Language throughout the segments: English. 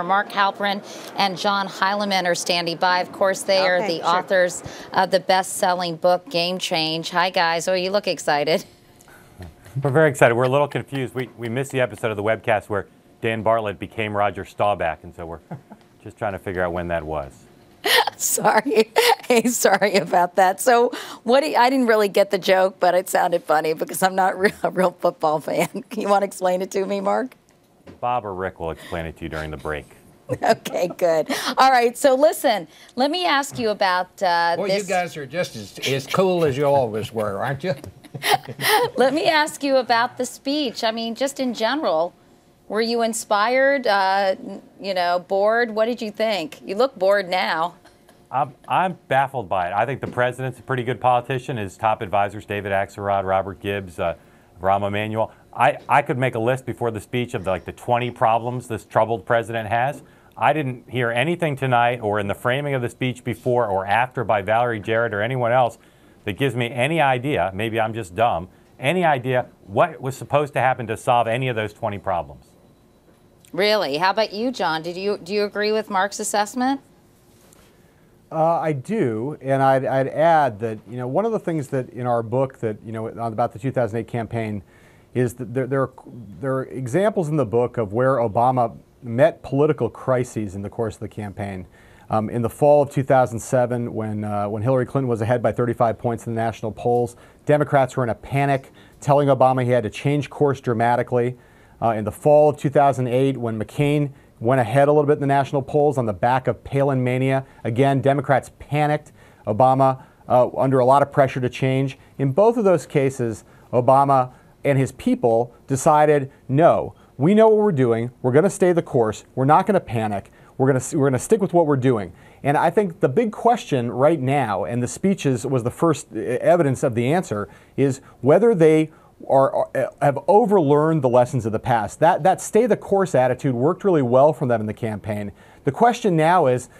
Mark Halperin and John Heilemann are standing by. Of course, they are the authors of the best-selling book, Game Change. Hi, guys. Oh, you look excited. We're very excited. We're a little confused. We missed the episode of the webcast where Dan Bartlett became Roger Staubach, and so we're just trying to figure out when that was. Sorry. Hey, sorry about that. So I didn't really get the joke, but it sounded funny because I'm not a real football fan. You want to explain it to me, Mark? Bob or Rick will explain it to you during the break. Okay, good. All right, so listen, let me ask you about Well, this. you guys are just as cool as you always were, aren't you? Let me ask you about the speech. I mean, just in general, were you inspired, bored? What did you think? You look bored now. I'm baffled by it. I think the president's a pretty good politician. His top advisors, David Axelrod, Robert Gibbs, Rahm Emanuel. I could make a list before the speech of the 20 problems this troubled president has. I didn't hear anything tonight or in the framing of the speech before or after by Valerie Jarrett or anyone else that gives me any idea, maybe I'm just dumb, any idea what was supposed to happen to solve any of those 20 problems. Really? How about you, John? Do you agree with Mark's assessment? I do, and I'd add that one of the things that in our book that about the 2008 campaign is that there are examples in the book of where Obama met political crises in the course of the campaign. In the fall of 2007, when Hillary Clinton was ahead by 35 points in the national polls, Democrats were in a panic, telling Obama he had to change course dramatically. In the fall of 2008, when McCain went ahead a little bit in the national polls on the back of Palin mania, again, Democrats panicked. Obama under a lot of pressure to change. In both of those cases, Obama and his people decided, no, we know what we're doing. We're going to stay the course. We're not going to panic. We're going to stick with what we're doing. And I think the big question right now, and the speeches was the first evidence of the answer, is whether they have overlearned the lessons of the past. That stay the course attitude worked really well for them in the campaign. The question now is,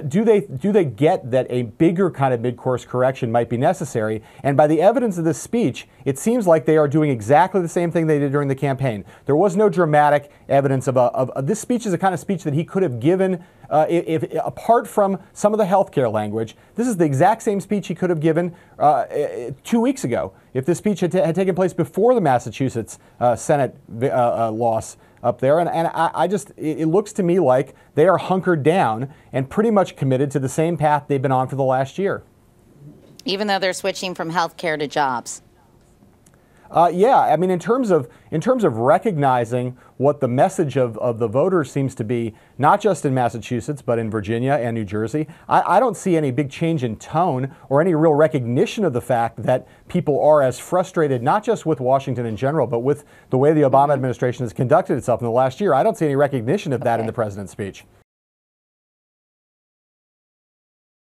do they get that a bigger kind of mid-course correction might be necessary? And by the evidence of this speech, it seems like they are doing exactly the same thing they did during the campaign. There was no dramatic evidence of this speech is the kind of speech that he could have given if apart from some of the healthcare language. This is the exact same speech he could have given 2 weeks ago if this speech had taken place before the Massachusetts Senate loss up there. And it looks to me like they are hunkered down and pretty much committed to the same path they've been on for the last year. Even though they're switching from health care to jobs. Yeah, I mean, in terms of recognizing what the message of the voters seems to be, not just in Massachusetts, but in Virginia and New Jersey, I don't see any big change in tone or any real recognition of the fact that people are as frustrated, not just with Washington in general, but with the way the Obama administration has conducted itself in the last year. I don't see any recognition of that in the president's speech.